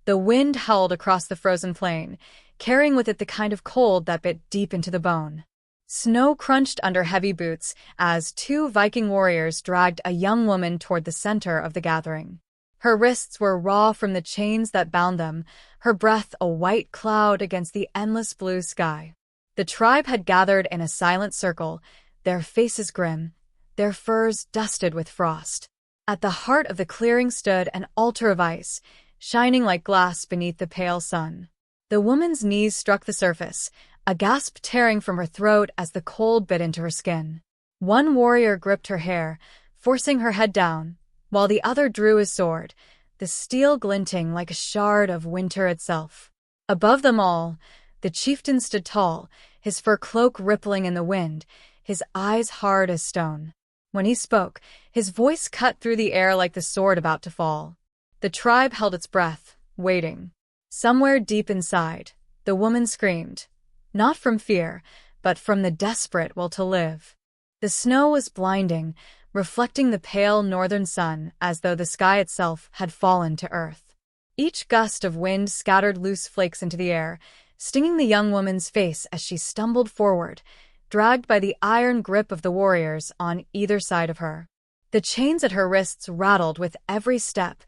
The wind howled across the frozen plain, carrying with it the kind of cold that bit deep into the bone. Snow crunched under heavy boots as two Viking warriors dragged a young woman toward the center of the gathering. Her wrists were raw from the chains that bound them, her breath a white cloud against the endless blue sky. The tribe had gathered in a silent circle, their faces grim, their furs dusted with frost. At the heart of the clearing stood an altar of ice, shining like glass beneath the pale sun. The woman's knees struck the surface, a gasp tearing from her throat as the cold bit into her skin. One warrior gripped her hair, forcing her head down, while the other drew his sword, the steel glinting like a shard of winter itself. Above them all, the chieftain stood tall, his fur cloak rippling in the wind, his eyes hard as stone. When he spoke, his voice cut through the air like the sword about to fall. The tribe held its breath, waiting. Somewhere deep inside, the woman screamed, not from fear, but from the desperate will to live. The snow was blinding, reflecting the pale northern sun as though the sky itself had fallen to earth. Each gust of wind scattered loose flakes into the air, stinging the young woman's face as she stumbled forward, dragged by the iron grip of the warriors on either side of her. The chains at her wrists rattled with every step,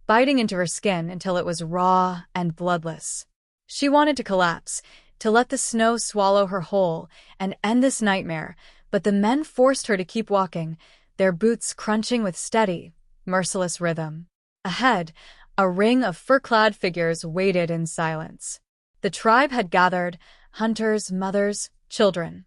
biting into her skin until it was raw and bloodless. She wanted to collapse, to let the snow swallow her whole and end this nightmare, but the men forced her to keep walking, their boots crunching with steady, merciless rhythm. Ahead, a ring of fur-clad figures waited in silence. The tribe had gathered, hunters, mothers, children,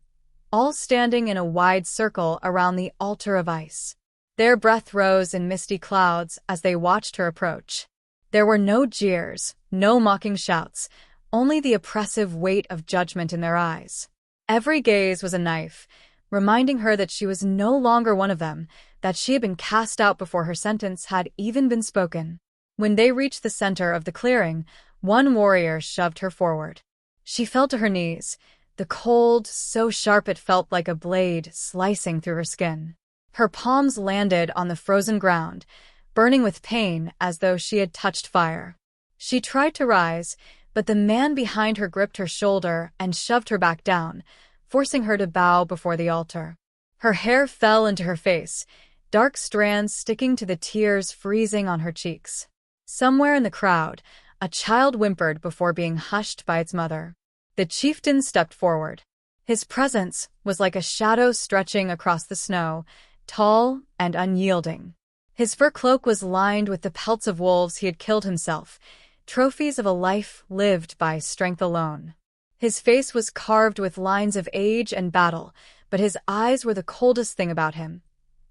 all standing in a wide circle around the altar of ice. Their breath rose in misty clouds as they watched her approach. There were no jeers, no mocking shouts, only the oppressive weight of judgment in their eyes. Every gaze was a knife, reminding her that she was no longer one of them, that she had been cast out before her sentence had even been spoken. When they reached the center of the clearing, one warrior shoved her forward. She fell to her knees, the cold so sharp it felt like a blade slicing through her skin. Her palms landed on the frozen ground, burning with pain as though she had touched fire. She tried to rise, but the man behind her gripped her shoulder and shoved her back down, forcing her to bow before the altar. Her hair fell into her face, dark strands sticking to the tears freezing on her cheeks. Somewhere in the crowd, a child whimpered before being hushed by its mother. The chieftain stepped forward. His presence was like a shadow stretching across the snow, tall and unyielding. His fur cloak was lined with the pelts of wolves he had killed himself, trophies of a life lived by strength alone. His face was carved with lines of age and battle, but his eyes were the coldest thing about him,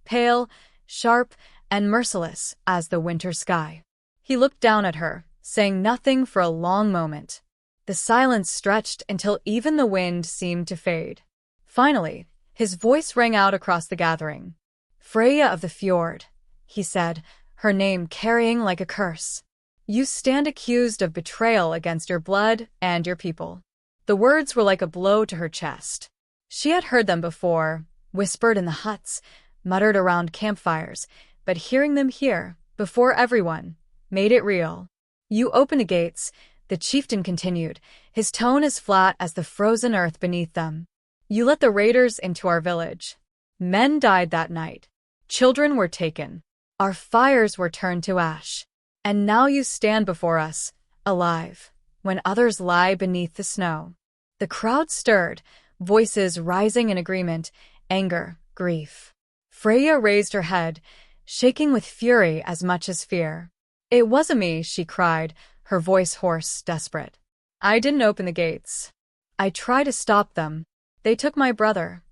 pale, sharp, and merciless as the winter sky. He looked down at her, saying nothing for a long moment. The silence stretched until even the wind seemed to fade. Finally, his voice rang out across the gathering. "Freya of the fjord," he said, her name carrying like a curse. "You stand accused of betrayal against your blood and your people." The words were like a blow to her chest. She had heard them before, whispered in the huts, muttered around campfires, but hearing them here, before everyone, made it real. "You open the gates," the chieftain continued, his tone as flat as the frozen earth beneath them. "You let the raiders into our village. Men died that night. Children were taken. Our fires were turned to ash. And now you stand before us, alive, when others lie beneath the snow." The crowd stirred, voices rising in agreement, anger, grief. Freya raised her head, shaking with fury as much as fear. "It wasn't me," she cried, her voice hoarse, desperate. "I didn't open the gates. I tried to stop them. They took my brother."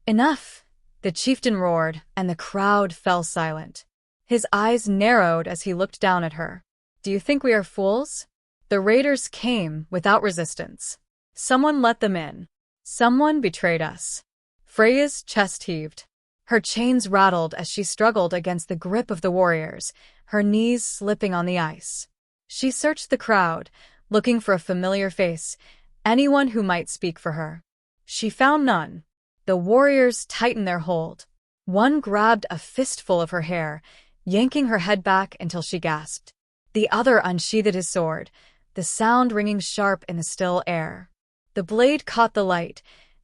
"Enough!" the chieftain roared, and the crowd fell silent. His eyes narrowed as he looked down at her. "Do you think we are fools? The raiders came without resistance. Someone let them in. Someone betrayed us." Freya's chest heaved. Her chains rattled as she struggled against the grip of the warriors, her knees slipping on the ice. She searched the crowd, looking for a familiar face, anyone who might speak for her. She found none. The warriors tightened their hold. One grabbed a fistful of her hair, yanking her head back until she gasped. The other unsheathed his sword, the sound ringing sharp in the still air. The blade caught the light,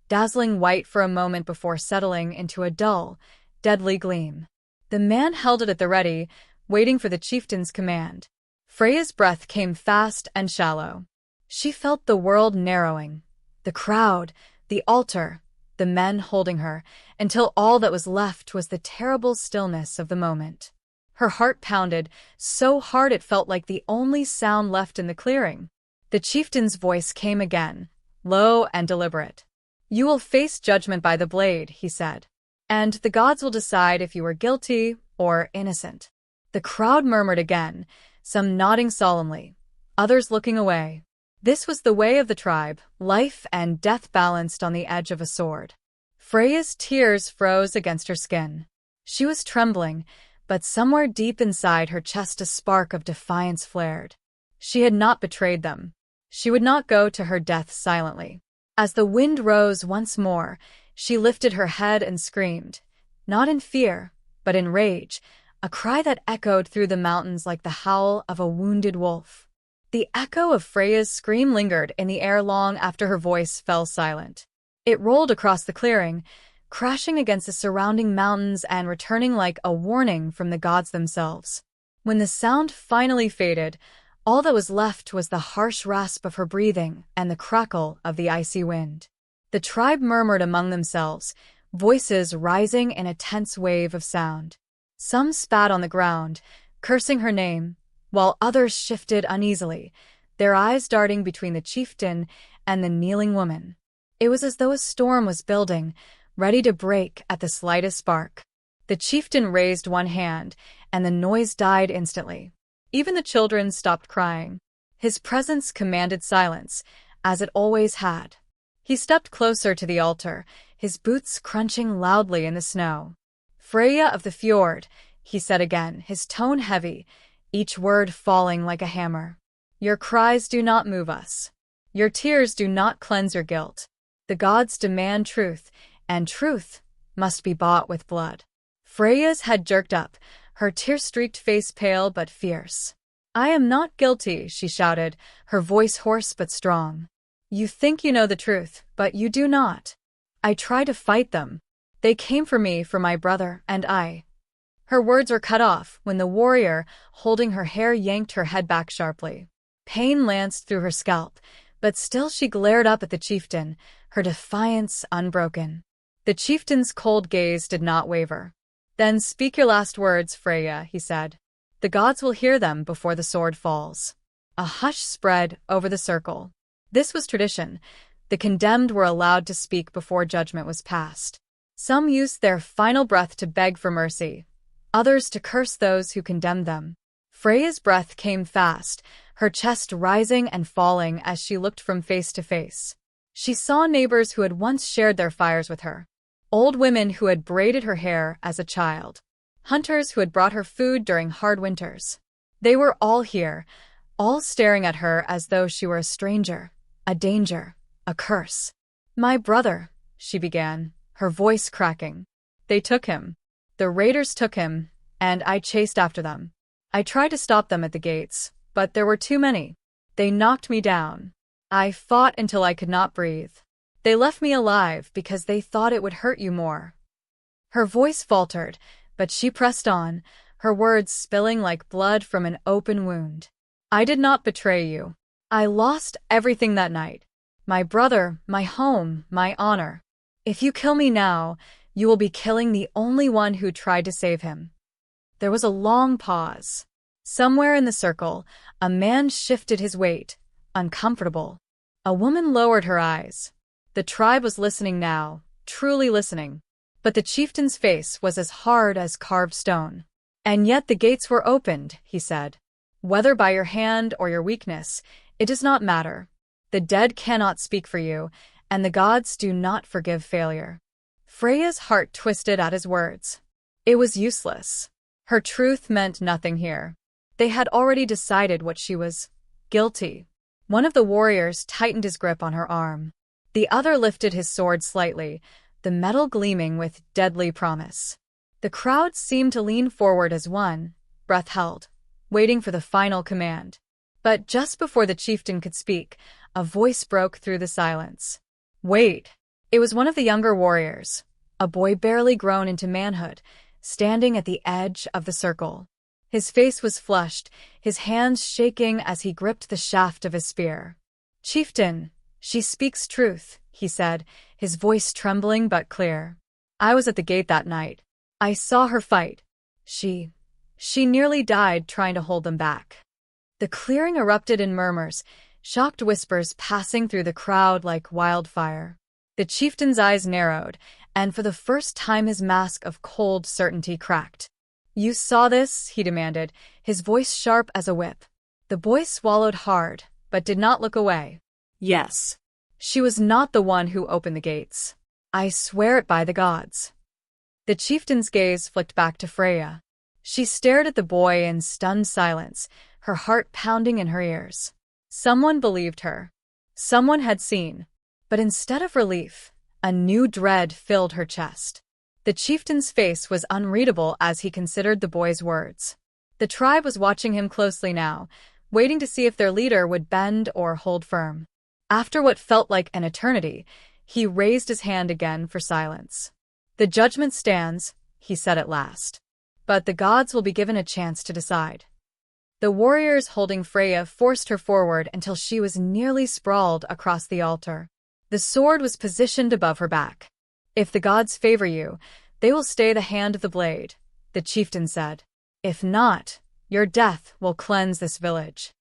dazzling white for a moment before settling into a dull, deadly gleam. The man held it at the ready, waiting for the chieftain's command. Freya's breath came fast and shallow. She felt the world narrowing. The crowd, the altar, the men holding her, until all that was left was the terrible stillness of the moment. Her heart pounded, so hard it felt like the only sound left in the clearing. The chieftain's voice came again, low and deliberate. "You will face judgment by the blade," he said, "and the gods will decide if you were guilty or innocent." The crowd murmured again, some nodding solemnly, others looking away. This was the way of the tribe, life and death balanced on the edge of a sword. Freya's tears froze against her skin. She was trembling, but somewhere deep inside her chest a spark of defiance flared. She had not betrayed them. She would not go to her death silently. As the wind rose once more, she lifted her head and screamed, not in fear, but in rage, a cry that echoed through the mountains like the howl of a wounded wolf. The echo of Freya's scream lingered in the air long after her voice fell silent. It rolled across the clearing, crashing against the surrounding mountains and returning like a warning from the gods themselves. When the sound finally faded, all that was left was the harsh rasp of her breathing and the crackle of the icy wind. The tribe murmured among themselves, voices rising in a tense wave of sound. Some spat on the ground, cursing her name, while others shifted uneasily, their eyes darting between the chieftain and the kneeling woman. It was as though a storm was building, ready to break at the slightest spark. The chieftain raised one hand, and the noise died instantly. Even the children stopped crying. His presence commanded silence, as it always had. He stepped closer to the altar, his boots crunching loudly in the snow. "Freya of the fjord," he said again, his tone heavy, each word falling like a hammer. "Your cries do not move us. Your tears do not cleanse your guilt. The gods demand truth, and truth must be bought with blood." Freya's head jerked up, her tear-streaked face pale but fierce. "I am not guilty," she shouted, her voice hoarse but strong. "You think you know the truth, but you do not. I try to fight them. They came for me, for my brother, and I—" Her words were cut off when the warrior, holding her hair, yanked her head back sharply. Pain lanced through her scalp, but still she glared up at the chieftain, her defiance unbroken. The chieftain's cold gaze did not waver. "Then speak your last words, Freya," he said. "The gods will hear them before the sword falls." A hush spread over the circle. This was tradition. The condemned were allowed to speak before judgment was passed. Some used their final breath to beg for mercy, others to curse those who condemned them. Freya's breath came fast, her chest rising and falling as she looked from face to face. She saw neighbors who had once shared their fires with her, old women who had braided her hair as a child, hunters who had brought her food during hard winters. They were all here, all staring at her as though she were a stranger, a danger, a curse. "My brother," she began, her voice cracking. "They took him. The raiders took him, and I chased after them. I tried to stop them at the gates, but there were too many. They knocked me down. I fought until I could not breathe. They left me alive because they thought it would hurt you more." Her voice faltered, but she pressed on, her words spilling like blood from an open wound. "I did not betray you. I lost everything that night. My brother, my home, my honor. If you kill me now, you will be killing the only one who tried to save him." There was a long pause. Somewhere in the circle, a man shifted his weight, uncomfortable. A woman lowered her eyes. The tribe was listening now, truly listening. But the chieftain's face was as hard as carved stone. "And yet the gates were opened," he said. "Whether by your hand or your weakness, it does not matter. The dead cannot speak for you, and the gods do not forgive failure." Freya's heart twisted at his words. It was useless. Her truth meant nothing here. They had already decided what she was: guilty. One of the warriors tightened his grip on her arm. The other lifted his sword slightly, the metal gleaming with deadly promise. The crowd seemed to lean forward as one, breath held, waiting for the final command. But just before the chieftain could speak, a voice broke through the silence. "Wait!" It was one of the younger warriors, a boy barely grown into manhood, standing at the edge of the circle. His face was flushed, his hands shaking as he gripped the shaft of his spear. "Chieftain, she speaks truth," he said, his voice trembling but clear. "I was at the gate that night. I saw her fight. She nearly died trying to hold them back." The clearing erupted in murmurs, shocked whispers passing through the crowd like wildfire. The chieftain's eyes narrowed, and for the first time his mask of cold certainty cracked. "You saw this?" he demanded, his voice sharp as a whip. The boy swallowed hard, but did not look away. "Yes. She was not the one who opened the gates. I swear it by the gods." The chieftain's gaze flicked back to Freya. She stared at the boy in stunned silence, her heart pounding in her ears. Someone believed her. Someone had seen. But instead of relief, a new dread filled her chest. The chieftain's face was unreadable as he considered the boy's words. The tribe was watching him closely now, waiting to see if their leader would bend or hold firm. After what felt like an eternity, he raised his hand again for silence. "The judgment stands," he said at last. "But the gods will be given a chance to decide." The warriors holding Freya forced her forward until she was nearly sprawled across the altar. The sword was positioned above her back. "If the gods favor you, they will stay the hand of the blade," the chieftain said. "If not, your death will cleanse this village."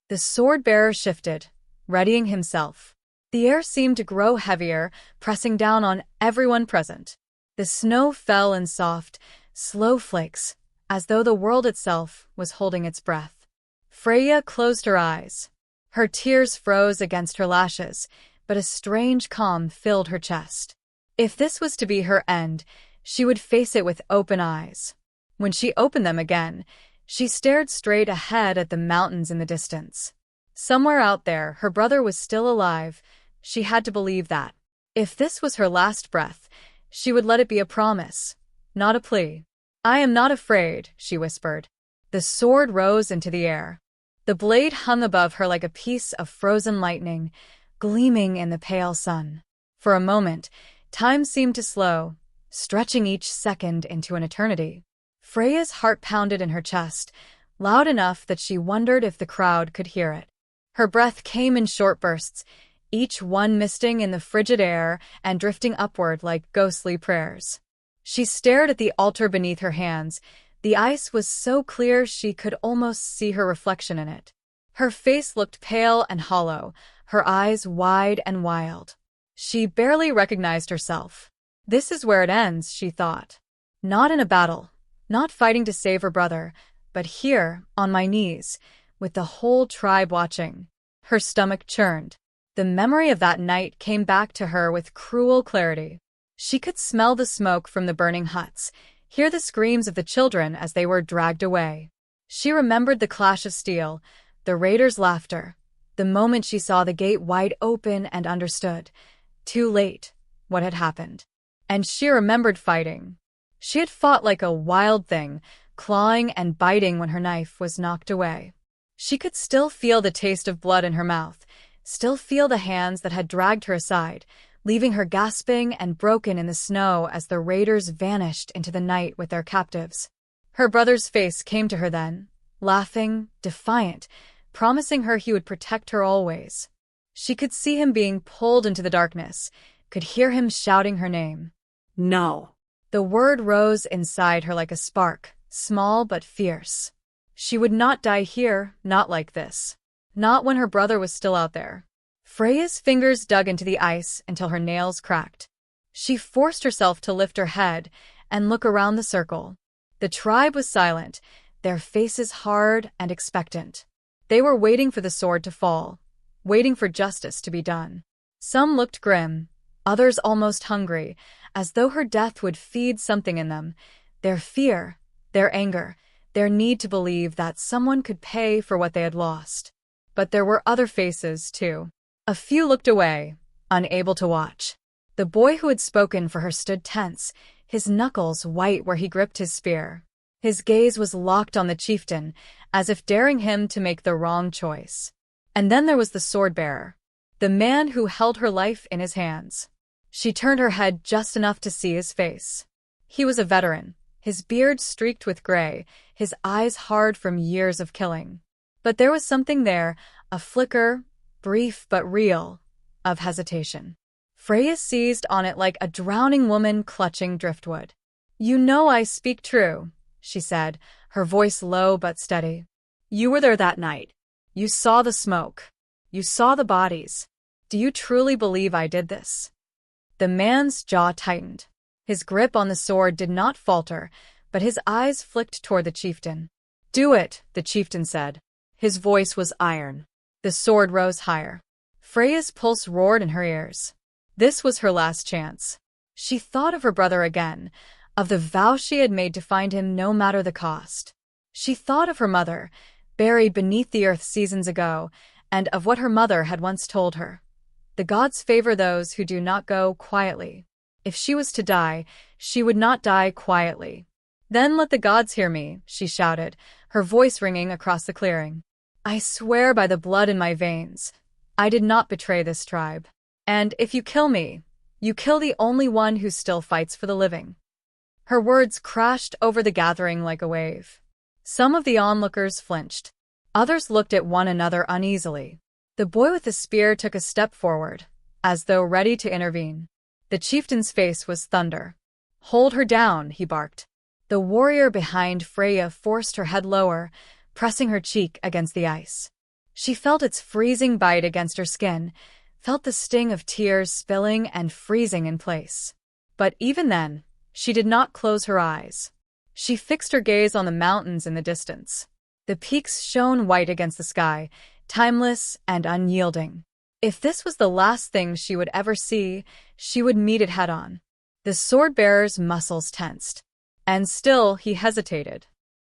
The sword-bearer shifted, readying himself. The air seemed to grow heavier, pressing down on everyone present. The snow fell in soft, slow flakes, as though the world itself was holding its breath. Freya closed her eyes. Her tears froze against her lashes, but a strange calm filled her chest. If this was to be her end, she would face it with open eyes. When she opened them again, she stared straight ahead at the mountains in the distance. Somewhere out there, her brother was still alive. She had to believe that. If this was her last breath, she would let it be a promise, not a plea. "I am not afraid," she whispered. The sword rose into the air. The blade hung above her like a piece of frozen lightning, gleaming in the pale sun. For a moment, time seemed to slow, stretching each second into an eternity. Freya's heart pounded in her chest, loud enough that she wondered if the crowd could hear it. Her breath came in short bursts, each one misting in the frigid air and drifting upward like ghostly prayers. She stared at the altar beneath her hands. The ice was so clear she could almost see her reflection in it. Her face looked pale and hollow, her eyes wide and wild. She barely recognized herself. This is where it ends, she thought. Not in a battle, not fighting to save her brother, but here, on my knees, with the whole tribe watching. Her stomach churned. The memory of that night came back to her with cruel clarity. She could smell the smoke from the burning huts, hear the screams of the children as they were dragged away. She remembered the clash of steel, the raiders' laughter, the moment she saw the gate wide open and understood, too late, what had happened. And she remembered fighting. She had fought like a wild thing, clawing and biting when her knife was knocked away. She could still feel the taste of blood in her mouth, still feel the hands that had dragged her aside, leaving her gasping and broken in the snow as the raiders vanished into the night with their captives. Her brother's face came to her then, laughing, defiant, promising her he would protect her always. She could see him being pulled into the darkness, could hear him shouting her name. No. The word rose inside her like a spark, small but fierce. She would not die here, not like this. Not when her brother was still out there. Freya's fingers dug into the ice until her nails cracked. She forced herself to lift her head and look around the circle. The tribe was silent, their faces hard and expectant. They were waiting for the sword to fall, waiting for justice to be done. Some looked grim, others almost hungry, as though her death would feed something in them, their fear, their anger, their need to believe that someone could pay for what they had lost. But there were other faces, too. A few looked away, unable to watch. The boy who had spoken for her stood tense, his knuckles white where he gripped his spear. His gaze was locked on the chieftain, as if daring him to make the wrong choice. And then there was the sword-bearer, the man who held her life in his hands. She turned her head just enough to see his face. He was a veteran, his beard streaked with gray, his eyes hard from years of killing. But there was something there, a flicker, brief but real, of hesitation. Freya seized on it like a drowning woman clutching driftwood. "You know I speak true," she said, her voice low but steady. "You were there that night. You saw the smoke. You saw the bodies. Do you truly believe I did this?" The man's jaw tightened. His grip on the sword did not falter, but his eyes flicked toward the chieftain. "Do it," the chieftain said. His voice was iron. The sword rose higher. Freya's pulse roared in her ears. This was her last chance. She thought of her brother again, of the vow she had made to find him no matter the cost. She thought of her mother, buried beneath the earth seasons ago, and of what her mother had once told her. The gods favor those who do not go quietly. If she was to die, she would not die quietly. "Then let the gods hear me," she shouted, her voice ringing across the clearing. "I swear by the blood in my veins, I did not betray this tribe. And if you kill me, you kill the only one who still fights for the living." Her words crashed over the gathering like a wave. Some of the onlookers flinched. Others looked at one another uneasily. The boy with the spear took a step forward, as though ready to intervene. The chieftain's face was thunder. "Hold her down," he barked. The warrior behind Freya forced her head lower, pressing her cheek against the ice. She felt its freezing bite against her skin, felt the sting of tears spilling and freezing in place. But even then, she did not close her eyes. She fixed her gaze on the mountains in the distance. The peaks shone white against the sky, timeless and unyielding. If this was the last thing she would ever see, she would meet it head-on. The sword-bearer's muscles tensed. And still he hesitated.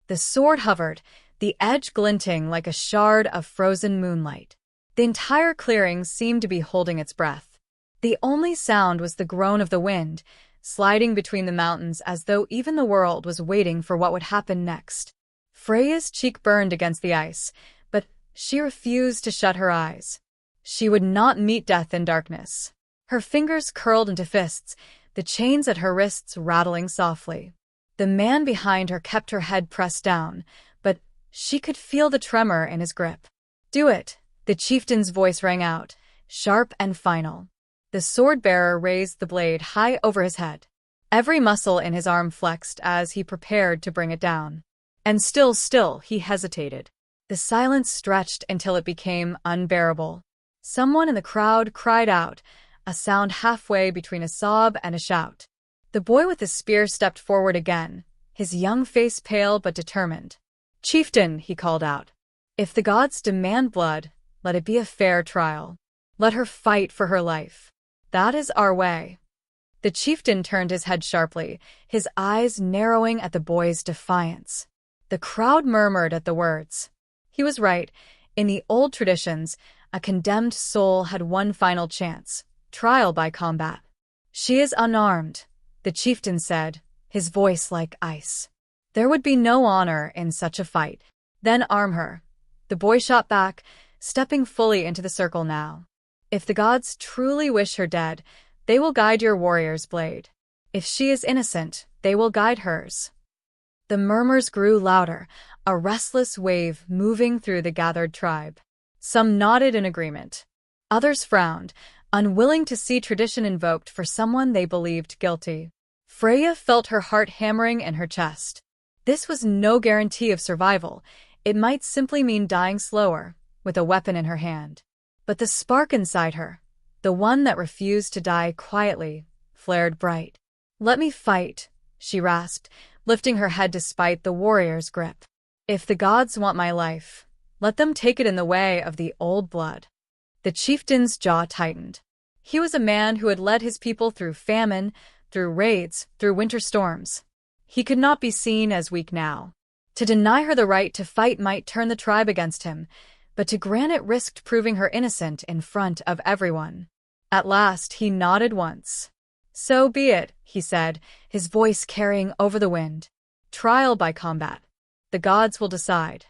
The sword hovered, the edge glinting like a shard of frozen moonlight. The entire clearing seemed to be holding its breath. The only sound was the groan of the wind, sliding between the mountains as though even the world was waiting for what would happen next. Freya's cheek burned against the ice, but she refused to shut her eyes. She would not meet death in darkness. Her fingers curled into fists, the chains at her wrists rattling softly. The man behind her kept her head pressed down, but she could feel the tremor in his grip. "Do it," the chieftain's voice rang out, sharp and final. The sword-bearer raised the blade high over his head. Every muscle in his arm flexed as he prepared to bring it down. And still he hesitated. The silence stretched until it became unbearable. Someone in the crowd cried out, a sound halfway between a sob and a shout. The boy with the spear stepped forward again, his young face pale but determined. "Chieftain," he called out, "if the gods demand blood, let it be a fair trial. Let her fight for her life. That is our way." The chieftain turned his head sharply, his eyes narrowing at the boy's defiance. The crowd murmured at the words. He was right. In the old traditions, a condemned soul had one final chance, trial by combat. "She is unarmed," the chieftain said, his voice like ice. "There would be no honor in such a fight." "Then arm her," the boy shot back, stepping fully into the circle now. "If the gods truly wish her dead, they will guide your warrior's blade. If she is innocent, they will guide hers." The murmurs grew louder, a restless wave moving through the gathered tribe. Some nodded in agreement. Others frowned, unwilling to see tradition invoked for someone they believed guilty. Freya felt her heart hammering in her chest. This was no guarantee of survival. It might simply mean dying slower, with a weapon in her hand. But the spark inside her, the one that refused to die quietly, flared bright. "Let me fight," she rasped, lifting her head despite the warrior's grip. "If the gods want my life, let them take it in the way of the old blood." The chieftain's jaw tightened. He was a man who had led his people through famine, through raids, through winter storms. He could not be seen as weak now. To deny her the right to fight might turn the tribe against him, but to grant it risked proving her innocent in front of everyone. At last he nodded once. "So be it," he said, his voice carrying over the wind. "Trial by combat. The gods will decide."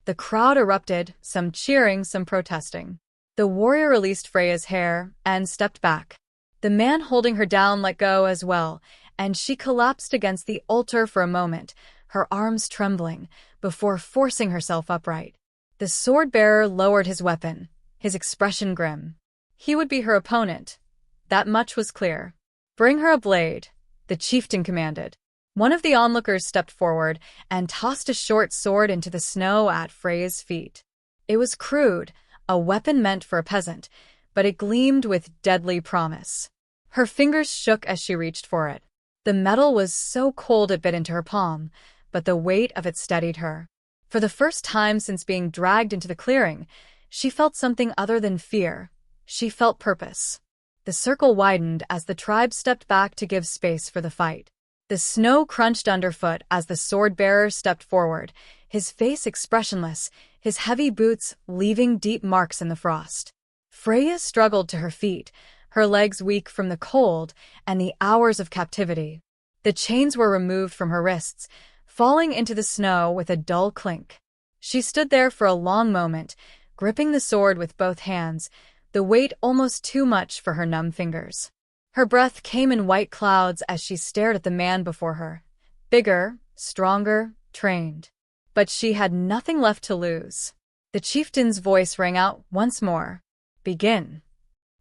The crowd erupted, some cheering, some protesting. The warrior released Freya's hair and stepped back. The man holding her down let go as well, and she collapsed against the altar for a moment, her arms trembling, before forcing herself upright. The sword-bearer lowered his weapon, his expression grim. He would be her opponent. That much was clear. "Bring her a blade," the chieftain commanded. One of the onlookers stepped forward and tossed a short sword into the snow at Freya's feet. It was crude, a weapon meant for a peasant, but it gleamed with deadly promise. Her fingers shook as she reached for it. The metal was so cold it bit into her palm, but the weight of it steadied her. For the first time since being dragged into the clearing, she felt something other than fear. She felt purpose. The circle widened as the tribe stepped back to give space for the fight. The snow crunched underfoot as the sword-bearer stepped forward, his face expressionless, his heavy boots leaving deep marks in the frost. Freya struggled to her feet, her legs weak from the cold and the hours of captivity. The chains were removed from her wrists, falling into the snow with a dull clink. She stood there for a long moment, gripping the sword with both hands, the weight almost too much for her numb fingers. Her breath came in white clouds as she stared at the man before her. Bigger, stronger, trained. But she had nothing left to lose. The chieftain's voice rang out once more. "Begin."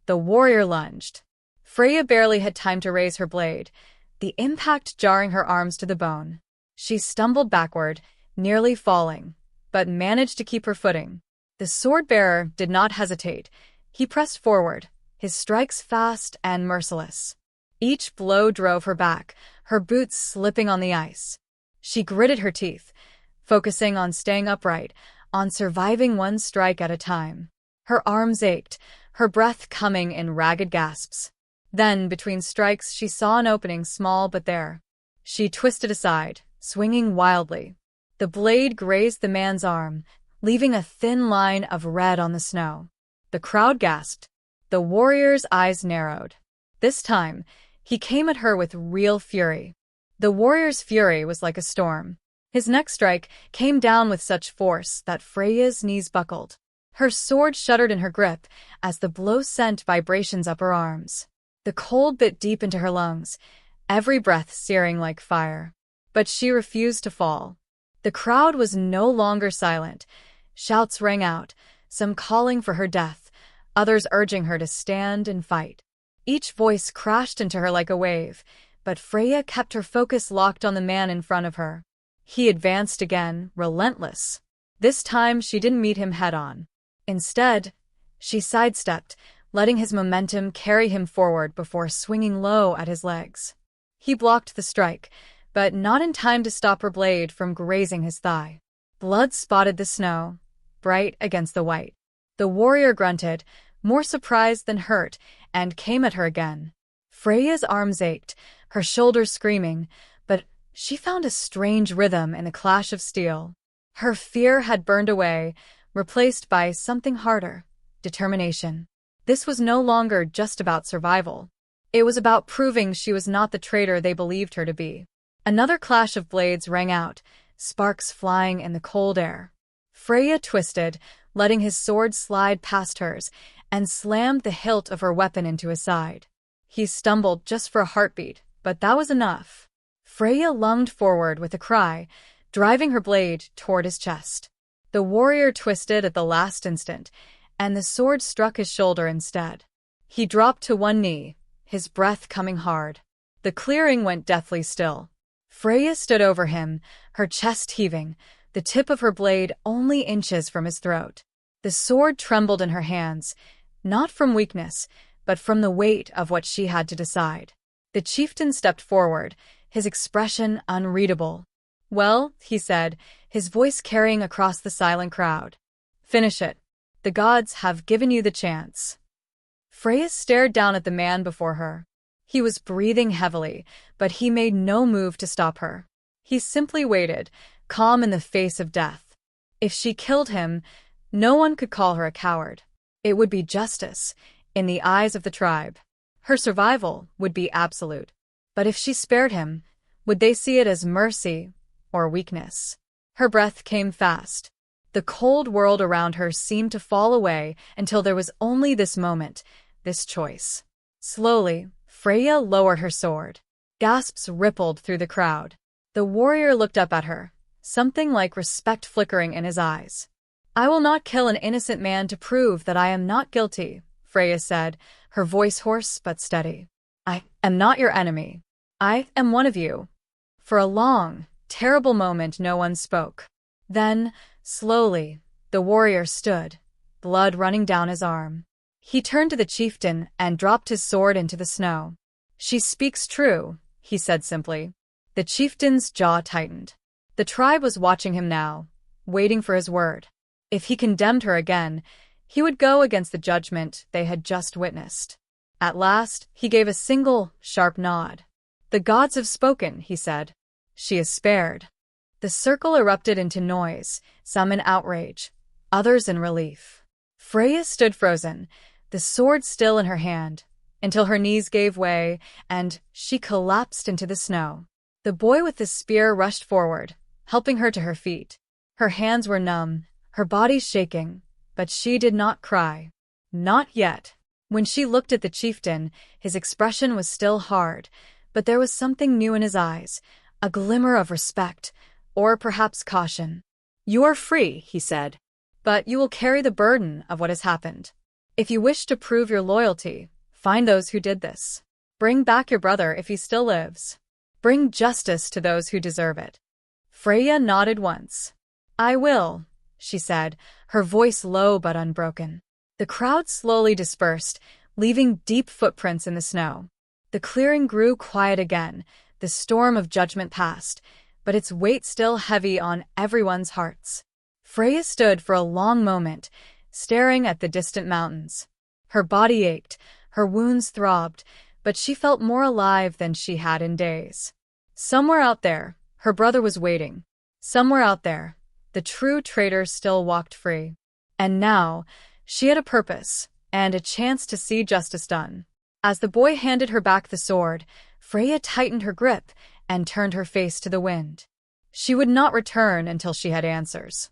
The warrior lunged. Freya barely had time to raise her blade, the impact jarring her arms to the bone. She stumbled backward, nearly falling, but managed to keep her footing. The sword-bearer did not hesitate. He pressed forward, his strikes fast and merciless. Each blow drove her back, her boots slipping on the ice. She gritted her teeth, focusing on staying upright, on surviving one strike at a time. Her arms ached, her breath coming in ragged gasps. Then, between strikes, she saw an opening, small but there. She twisted aside, swinging wildly. The blade grazed the man's arm, leaving a thin line of red on the snow. The crowd gasped. The warrior's eyes narrowed. This time, he came at her with real fury. The warrior's fury was like a storm. His next strike came down with such force that Freya's knees buckled. Her sword shuddered in her grip as the blow sent vibrations up her arms. The cold bit deep into her lungs, every breath searing like fire. But she refused to fall. The crowd was no longer silent. Shouts rang out, some calling for her death, others urging her to stand and fight. Each voice crashed into her like a wave, but Freya kept her focus locked on the man in front of her. He advanced again, relentless. This time she didn't meet him head-on. Instead, she sidestepped, letting his momentum carry him forward before swinging low at his legs. He blocked the strike, but not in time to stop her blade from grazing his thigh. Blood spotted the snow, bright against the white. The warrior grunted, more surprised than hurt, and came at her again. Freya's arms ached, her shoulders screaming, but she found a strange rhythm in the clash of steel. Her fear had burned away, replaced by something harder, determination. This was no longer just about survival. It was about proving she was not the traitor they believed her to be. Another clash of blades rang out, sparks flying in the cold air. Freya twisted, letting his sword slide past hers, and slammed the hilt of her weapon into his side. He stumbled just for a heartbeat, but that was enough. Freya lunged forward with a cry, driving her blade toward his chest. The warrior twisted at the last instant, and the sword struck his shoulder instead. He dropped to one knee, his breath coming hard. The clearing went deathly still. Freya stood over him, her chest heaving, the tip of her blade only inches from his throat. The sword trembled in her hands, not from weakness, but from the weight of what she had to decide. The chieftain stepped forward, his expression unreadable. "Well," he said, his voice carrying across the silent crowd. "Finish it. The gods have given you the chance." Freya stared down at the man before her. He was breathing heavily, but he made no move to stop her. He simply waited, calm in the face of death. If she killed him, no one could call her a coward. It would be justice, in the eyes of the tribe. Her survival would be absolute. But if she spared him, would they see it as mercy or weakness? Her breath came fast. The cold world around her seemed to fall away until there was only this moment, this choice. Slowly, Freya lowered her sword. Gasps rippled through the crowd. The warrior looked up at her, something like respect flickering in his eyes. "I will not kill an innocent man to prove that I am not guilty," Freya said, her voice hoarse but steady. "I am not your enemy. I am one of you." For a long, terrible moment no one spoke. Then, slowly, the warrior stood, blood running down his arm. He turned to the chieftain and dropped his sword into the snow. "She speaks true," he said simply. The chieftain's jaw tightened. The tribe was watching him now, waiting for his word. If he condemned her again, he would go against the judgment they had just witnessed. At last, he gave a single, sharp nod. "The gods have spoken," he said. "She is spared." The circle erupted into noise, some in outrage, others in relief. Freya stood frozen, the sword still in her hand, until her knees gave way and she collapsed into the snow. The boy with the spear rushed forward, helping her to her feet. Her hands were numb, her body shaking, but she did not cry. Not yet. When she looked at the chieftain, his expression was still hard, but there was something new in his eyes, a glimmer of respect, or perhaps caution. "You are free," he said, "but you will carry the burden of what has happened. If you wish to prove your loyalty, find those who did this. Bring back your brother if he still lives. Bring justice to those who deserve it." Freya nodded once. "I will," she said, her voice low but unbroken. The crowd slowly dispersed, leaving deep footprints in the snow. The clearing grew quiet again, the storm of judgment passed, but its weight still heavy on everyone's hearts. Freya stood for a long moment, staring at the distant mountains. Her body ached, her wounds throbbed, but she felt more alive than she had in days. Somewhere out there, her brother was waiting. Somewhere out there, the true traitor still walked free. And now, she had a purpose, and a chance to see justice done. As the boy handed her back the sword, Freya tightened her grip and turned her face to the wind. She would not return until she had answers.